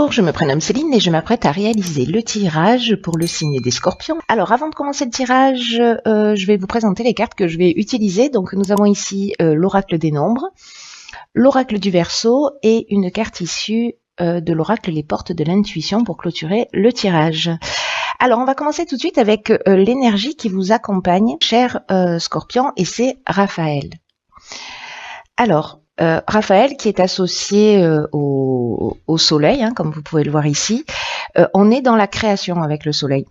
Bonjour, je me prénomme Céline et je m'apprête à réaliser le tirage pour le signe des Scorpions. Alors avant de commencer le tirage, je vais vous présenter les cartes que je vais utiliser. Donc nous avons ici l'oracle des nombres, l'oracle du Verseau et une carte issue de l'oracle les portes de l'intuition pour clôturer le tirage. Alors on va commencer tout de suite avec l'énergie qui vous accompagne, cher Scorpion, et c'est Raphaël. Alors, Raphaël qui est associé au soleil, hein, comme vous pouvez le voir ici, on est dans la création avec le soleil.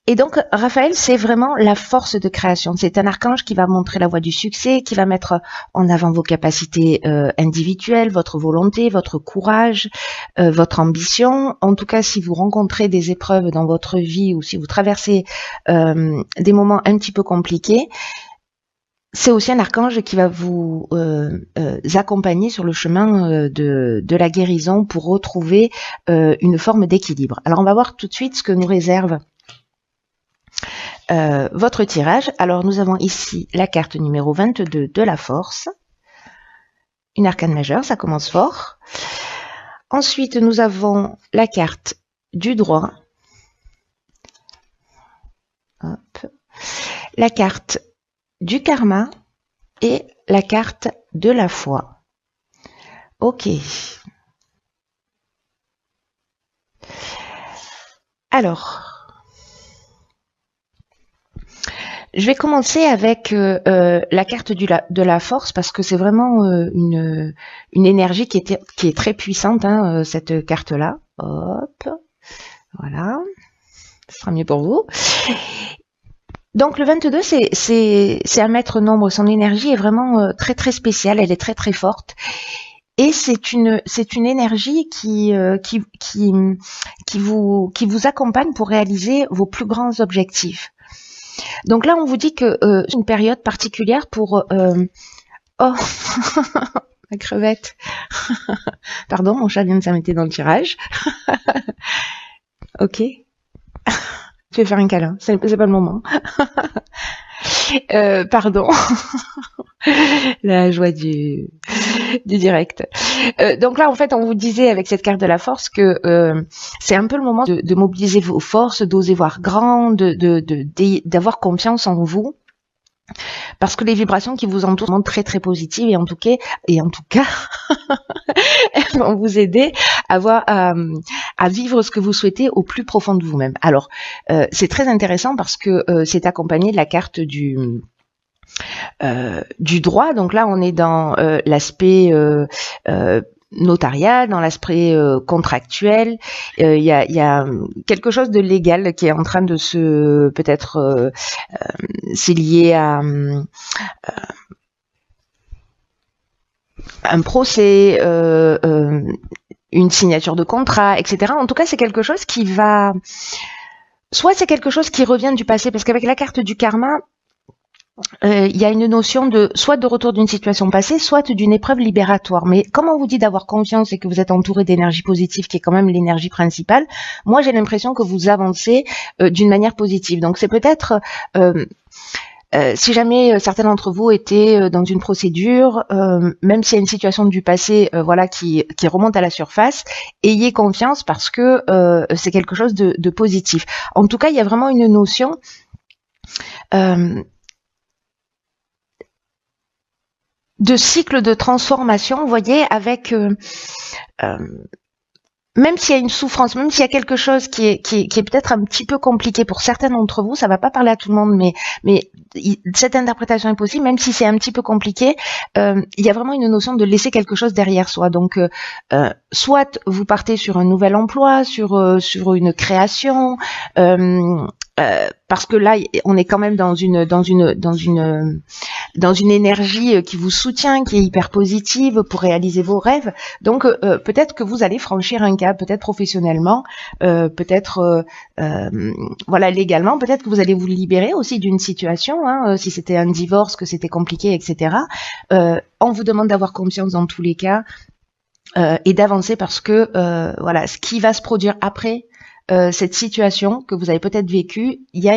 Et donc, Raphaël, c'est vraiment la force de création. C'est un archange qui va montrer la voie du succès, qui va mettre en avant vos capacités individuelles, votre volonté, votre courage, votre ambition. En tout cas, si vous rencontrez des épreuves dans votre vie ou si vous traversez des moments un petit peu compliqués, c'est aussi un archange qui va vous accompagner sur le chemin de la guérison pour retrouver une forme d'équilibre. Alors, on va voir tout de suite ce que nous réserve votre tirage. Alors, nous avons ici la carte numéro 22 de la force, une arcane majeure, ça commence fort. Ensuite, nous avons la carte du droit, hop, la carte du karma et la carte de la foi. Ok. Alors, je vais commencer avec la carte de la force parce que c'est vraiment une énergie qui est très puissante, hein, cette carte-là. Hop, voilà, ce sera mieux pour vous. Donc le 22, c'est un maître nombre. Son énergie est vraiment très très spéciale. Elle est très très forte. Et c'est une énergie qui vous accompagne pour réaliser vos plus grands objectifs. Donc là, on vous dit que c'est une période particulière pour... Oh, la crevette. Pardon, mon chat vient de s'arrêter dans le tirage. Ok. Je vais faire un câlin, c'est pas le moment. Pardon. La joie du direct. Donc là, en fait, on vous disait avec cette carte de la force que c'est un peu le moment de mobiliser vos forces, d'oser voir grand, d'avoir confiance en vous. Parce que les vibrations qui vous entourent sont très très positives et en tout cas, elles vont vous aider à vivre ce que vous souhaitez au plus profond de vous-même. Alors, c'est très intéressant parce que c'est accompagné de la carte du droit. Donc là, on est dans l'aspect notarial, dans l'aspect contractuel. Il y a quelque chose de légal qui est en train de se peut-être c'est lié à un procès, une signature de contrat, etc. En tout cas, c'est quelque chose qui va... Soit c'est quelque chose qui revient du passé, parce qu'avec la carte du karma, il y a une notion de soit de retour d'une situation passée, soit d'une épreuve libératoire. Mais comme on vous dit d'avoir confiance et que vous êtes entouré d'énergie positive, qui est quand même l'énergie principale, moi j'ai l'impression que vous avancez d'une manière positive. Donc c'est peut-être... si jamais certains d'entre vous étaient dans une procédure, même s'il y a une situation du passé voilà, qui remonte à la surface, ayez confiance parce que c'est quelque chose de positif. En tout cas, il y a vraiment une notion de cycle de transformation, vous voyez, avec... même s'il y a une souffrance, même s'il y a quelque chose qui est peut-être un petit peu compliqué pour certains d'entre vous, ça va pas parler à tout le monde, mais cette interprétation est possible, même si c'est un petit peu compliqué, il y a vraiment une notion de laisser quelque chose derrière soi. Donc, soit vous partez sur un nouvel emploi, sur une création, parce que là, on est quand même dans une énergie qui vous soutient, qui est hyper positive pour réaliser vos rêves. Donc, peut-être que vous allez franchir un cap, peut-être professionnellement, peut-être voilà, légalement, peut-être que vous allez vous libérer aussi d'une situation, hein, si c'était un divorce, que c'était compliqué, etc. On vous demande d'avoir confiance dans tous les cas et d'avancer parce que voilà, ce qui va se produire après cette situation que vous avez peut-être vécue, il y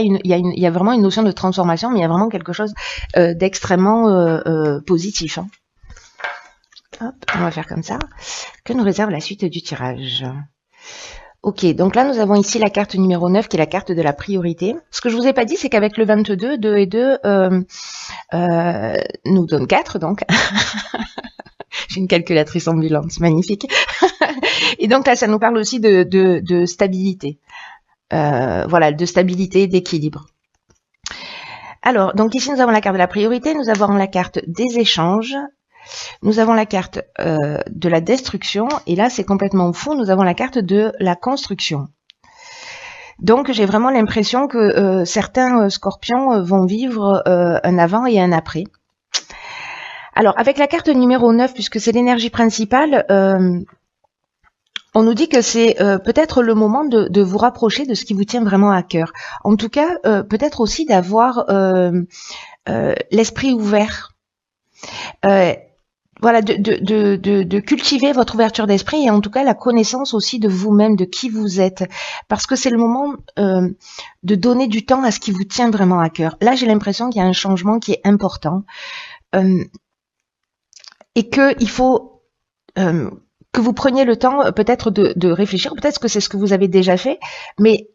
a vraiment une notion de transformation, mais il y a vraiment quelque chose d'extrêmement positif. Hein. Hop, on va faire comme ça. Que nous réserve la suite du tirage? Ok, donc là nous avons ici la carte numéro 9 qui est la carte de la priorité. Ce que je vous ai pas dit, c'est qu'avec le 22, 2 et 2 nous donne 4 donc. J'ai une calculatrice ambulante, c'est magnifique. Et donc là, ça nous parle aussi de stabilité. Voilà, de stabilité, d'équilibre. Alors, donc ici nous avons la carte de la priorité, nous avons la carte des échanges, nous avons la carte de la destruction, et là c'est complètement fou, nous avons la carte de la construction. Donc j'ai vraiment l'impression que certains scorpions vont vivre un avant et un après. Alors avec la carte numéro 9, puisque c'est l'énergie principale, on nous dit que c'est peut-être le moment de vous rapprocher de ce qui vous tient vraiment à cœur. En tout cas, peut-être aussi d'avoir l'esprit ouvert. Voilà, de cultiver votre ouverture d'esprit et en tout cas la connaissance aussi de vous-même, de qui vous êtes. Parce que c'est le moment de donner du temps à ce qui vous tient vraiment à cœur. Là, j'ai l'impression qu'il y a un changement qui est important et qu'il faut que vous preniez le temps peut-être de réfléchir, peut-être que c'est ce que vous avez déjà fait, mais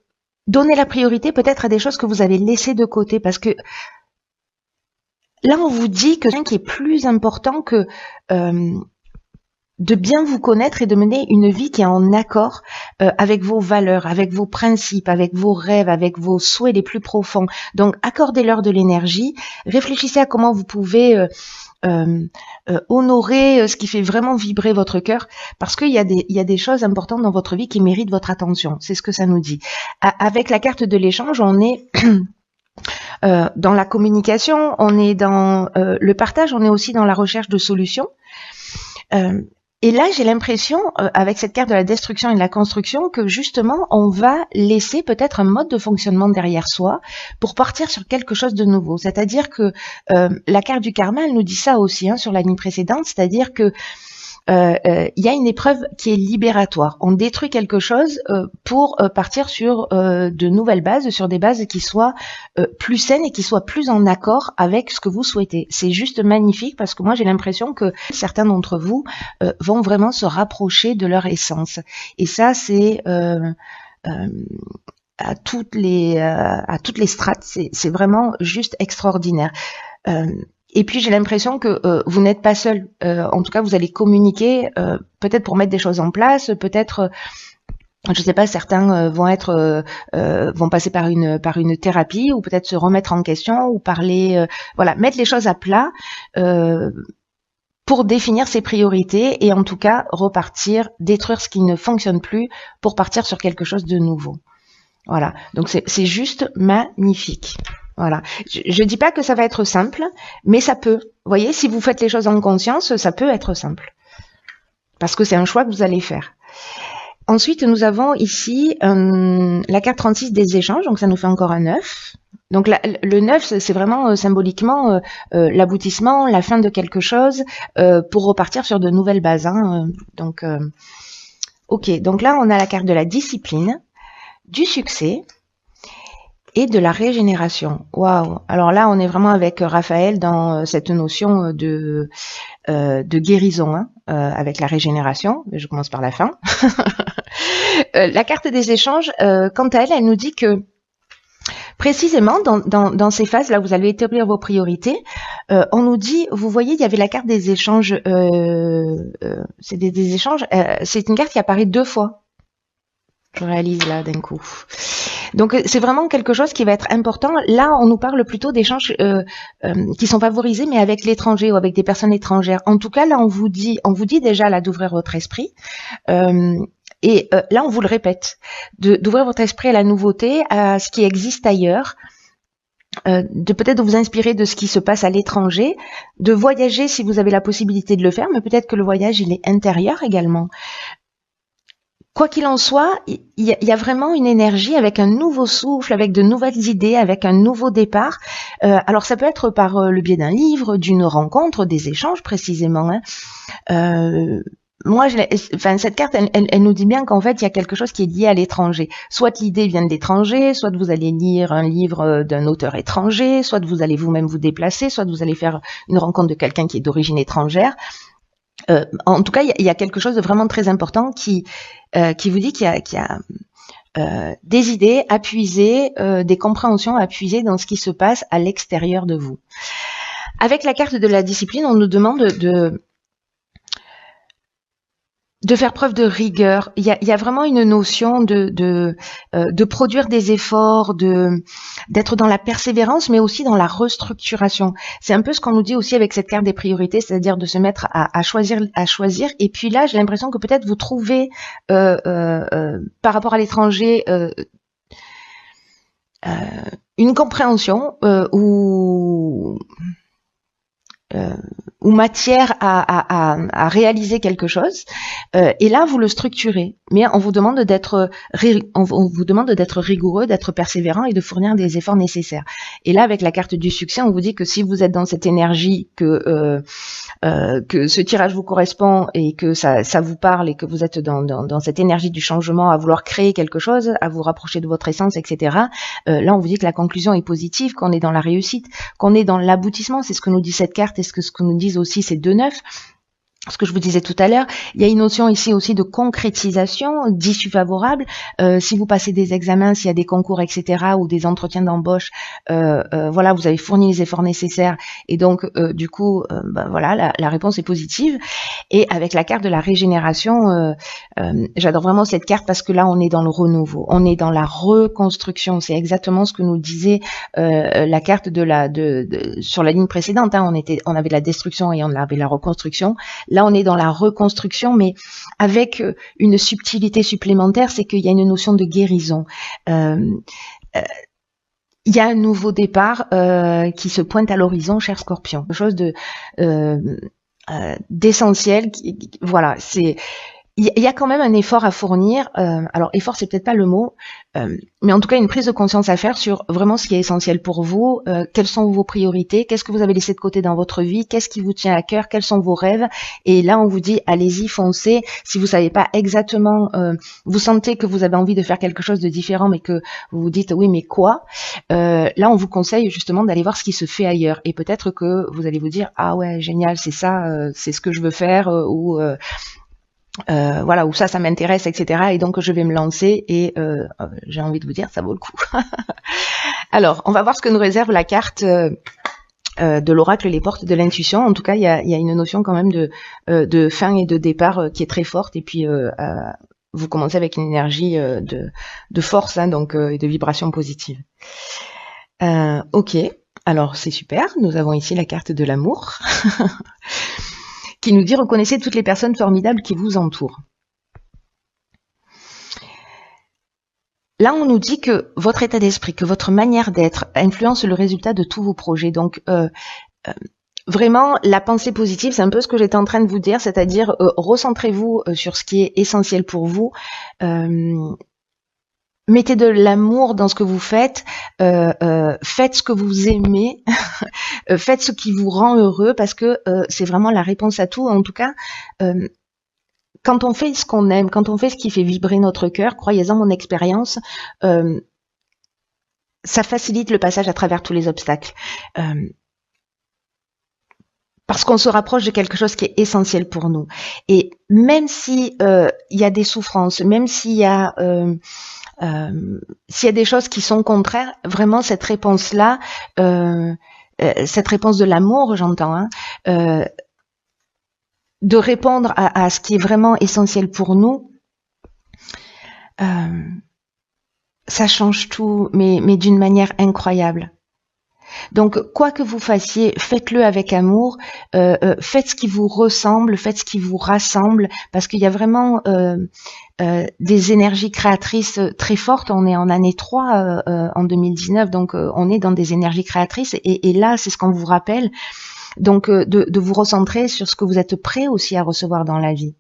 donnez la priorité peut-être à des choses que vous avez laissées de côté parce que là, on vous dit que ce qui est plus important que de bien vous connaître et de mener une vie qui est en accord avec vos valeurs, avec vos principes, avec vos rêves, avec vos souhaits les plus profonds. Donc, accordez-leur de l'énergie, réfléchissez à comment vous pouvez honorer ce qui fait vraiment vibrer votre cœur, parce qu'il y a des choses importantes dans votre vie qui méritent votre attention. C'est ce que ça nous dit. Avec la carte de l'échange, on est dans la communication, on est dans le partage, on est aussi dans la recherche de solutions. Et là, j'ai l'impression, avec cette carte de la destruction et de la construction, que justement, on va laisser peut-être un mode de fonctionnement derrière soi pour partir sur quelque chose de nouveau. C'est-à-dire que la carte du karma, elle nous dit ça aussi sur la ligne précédente, c'est-à-dire que il y a une épreuve qui est libératoire. On détruit quelque chose pour partir sur de nouvelles bases, sur des bases qui soient plus saines et qui soient plus en accord avec ce que vous souhaitez. C'est juste magnifique parce que moi j'ai l'impression que certains d'entre vous vont vraiment se rapprocher de leur essence. Et ça c'est à toutes les strates, c'est vraiment juste extraordinaire. Et puis j'ai l'impression que vous n'êtes pas seul. En tout cas, vous allez communiquer, peut-être pour mettre des choses en place, peut-être, je sais pas, certains vont passer par une thérapie ou peut-être se remettre en question ou parler, voilà, mettre les choses à plat pour définir ses priorités et en tout cas repartir, détruire ce qui ne fonctionne plus pour partir sur quelque chose de nouveau. Voilà, donc c'est juste magnifique. Voilà. Je dis pas que ça va être simple, mais ça peut. Vous voyez, si vous faites les choses en conscience, ça peut être simple. Parce que c'est un choix que vous allez faire. Ensuite, nous avons ici la carte 36 des échanges, donc ça nous fait encore un 9. Donc le 9, c'est vraiment symboliquement l'aboutissement, la fin de quelque chose, pour repartir sur de nouvelles bases. Donc, ok, donc là, on a la carte de la discipline, du succès, et de la régénération. Waouh! Alors là, on est vraiment avec Raphaël dans cette notion de guérison avec la régénération. Je commence par la fin. La carte des échanges, quant à elle, elle nous dit que précisément dans ces phases là, vous allez établir vos priorités. On nous dit, vous voyez, il y avait la carte des échanges. C'est des échanges. C'est une carte qui apparaît 2 fois. Je réalise là d'un coup. Donc c'est vraiment quelque chose qui va être important. Là, on nous parle plutôt d'échanges qui sont favorisés, mais avec l'étranger ou avec des personnes étrangères. En tout cas, là, on vous dit déjà là d'ouvrir votre esprit. Et là, on vous le répète, d'ouvrir votre esprit à la nouveauté, à ce qui existe ailleurs. De peut-être de vous inspirer de ce qui se passe à l'étranger, de voyager si vous avez la possibilité de le faire, mais peut-être que le voyage il est intérieur également. Quoi qu'il en soit, il y a vraiment une énergie avec un nouveau souffle, avec de nouvelles idées, avec un nouveau départ. Alors ça peut être par le biais d'un livre, d'une rencontre, des échanges précisément. Moi, cette carte, elle nous dit bien qu'en fait, il y a quelque chose qui est lié à l'étranger. Soit l'idée vient de l'étranger, soit vous allez lire un livre d'un auteur étranger, soit vous allez vous-même vous déplacer, soit vous allez faire une rencontre de quelqu'un qui est d'origine étrangère. En tout cas, il y a quelque chose de vraiment très important qui vous dit qu'il y a des idées à puiser, des compréhensions à puiser dans ce qui se passe à l'extérieur de vous. Avec la carte de la discipline, on nous demande de faire preuve de rigueur. Il y a vraiment une notion de produire des efforts, d'être dans la persévérance, mais aussi dans la restructuration. C'est un peu ce qu'on nous dit aussi avec cette carte des priorités, c'est-à-dire de se mettre à choisir. Et puis là, j'ai l'impression que peut-être vous trouvez par rapport à l'étranger une compréhension ou matière à réaliser quelque chose, et là vous le structurez, mais on vous demande d'être rigoureux, d'être persévérant et de fournir des efforts nécessaires. Et là, avec la carte du succès, on vous dit que si vous êtes dans cette énergie, que ce tirage vous correspond et que ça vous parle et que vous êtes dans cette énergie du changement, à vouloir créer quelque chose, à vous rapprocher de votre essence, etc. Là, on vous dit que la conclusion est positive, qu'on est dans la réussite, qu'on est dans l'aboutissement. C'est ce que nous dit cette carte et ce que nous disent aussi ces deux neufs. Ce que je vous disais tout à l'heure, il y a une notion ici aussi de concrétisation, d'issue favorable. Si vous passez des examens, s'il y a des concours, etc., ou des entretiens d'embauche, voilà, vous avez fourni les efforts nécessaires, et donc du coup, voilà, la réponse est positive. Et avec la carte de la régénération, j'adore vraiment cette carte parce que là, on est dans le renouveau, on est dans la reconstruction. C'est exactement ce que nous disait la carte sur la ligne précédente. Hein, on avait la destruction et on avait la reconstruction. Là, on est dans la reconstruction, mais avec une subtilité supplémentaire, c'est qu'il y a une notion de guérison. Il y a un nouveau départ qui se pointe à l'horizon, cher Scorpion. Quelque chose d'essentiel. Voilà, il y a quand même un effort à fournir. Alors, effort, c'est peut-être pas le mot, mais en tout cas, une prise de conscience à faire sur vraiment ce qui est essentiel pour vous. Quelles sont vos priorités? Qu'est-ce que vous avez laissé de côté dans votre vie? Qu'est-ce qui vous tient à cœur? Quels sont vos rêves? Et là, on vous dit, allez-y, foncez. Si vous savez pas exactement, vous sentez que vous avez envie de faire quelque chose de différent, mais que vous vous dites, oui, mais quoi? Là, on vous conseille justement d'aller voir ce qui se fait ailleurs. Et peut-être que vous allez vous dire, ah ouais, génial, c'est ça, c'est ce que je veux faire, voilà, où ça m'intéresse, etc. Et donc je vais me lancer et j'ai envie de vous dire, ça vaut le coup. Alors, on va voir ce que nous réserve la carte de l'oracle, les portes de l'intuition. En tout cas, il y a une notion quand même de fin et de départ qui est très forte. Et puis, vous commencez avec une énergie de force, hein, donc et de vibration positive. Ok, alors c'est super. Nous avons ici la carte de l'amour. Qui nous dit « Reconnaissez toutes les personnes formidables qui vous entourent ». Là, on nous dit que votre état d'esprit, que votre manière d'être influence le résultat de tous vos projets. Donc, vraiment, la pensée positive, c'est un peu ce que j'étais en train de vous dire, c'est-à-dire recentrez-vous sur ce qui est essentiel pour vous. Mettez de l'amour dans ce que vous faites, faites ce que vous aimez, faites ce qui vous rend heureux, parce que c'est vraiment la réponse à tout. En tout cas, quand on fait ce qu'on aime, quand on fait ce qui fait vibrer notre cœur, croyez-en mon expérience, ça facilite le passage à travers tous les obstacles. Parce qu'on se rapproche de quelque chose qui est essentiel pour nous. Et même si il y a des souffrances, même s'il y a des choses qui sont contraires, vraiment cette réponse-là, cette réponse de l'amour, j'entends, hein, de répondre à ce qui est vraiment essentiel pour nous, ça change tout, mais d'une manière incroyable. Donc, quoi que vous fassiez, faites-le avec amour, faites ce qui vous ressemble, faites ce qui vous rassemble, parce qu'il y a vraiment des énergies créatrices très fortes. On est en année 3 en 2019, donc on est dans des énergies créatrices, et là, c'est ce qu'on vous rappelle, donc de vous recentrer sur ce que vous êtes prêt aussi à recevoir dans la vie.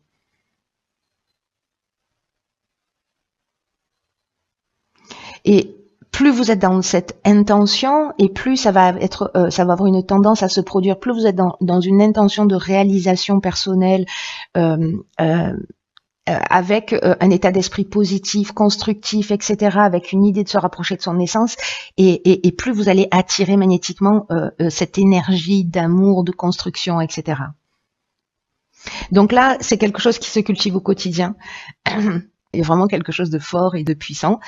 Et plus vous êtes dans cette intention, et plus ça va avoir une tendance à se produire. Plus vous êtes dans une intention de réalisation personnelle, avec un état d'esprit positif, constructif, etc., avec une idée de se rapprocher de son essence, et plus vous allez attirer magnétiquement cette énergie d'amour, de construction, etc. Donc là, c'est quelque chose qui se cultive au quotidien et vraiment quelque chose de fort et de puissant.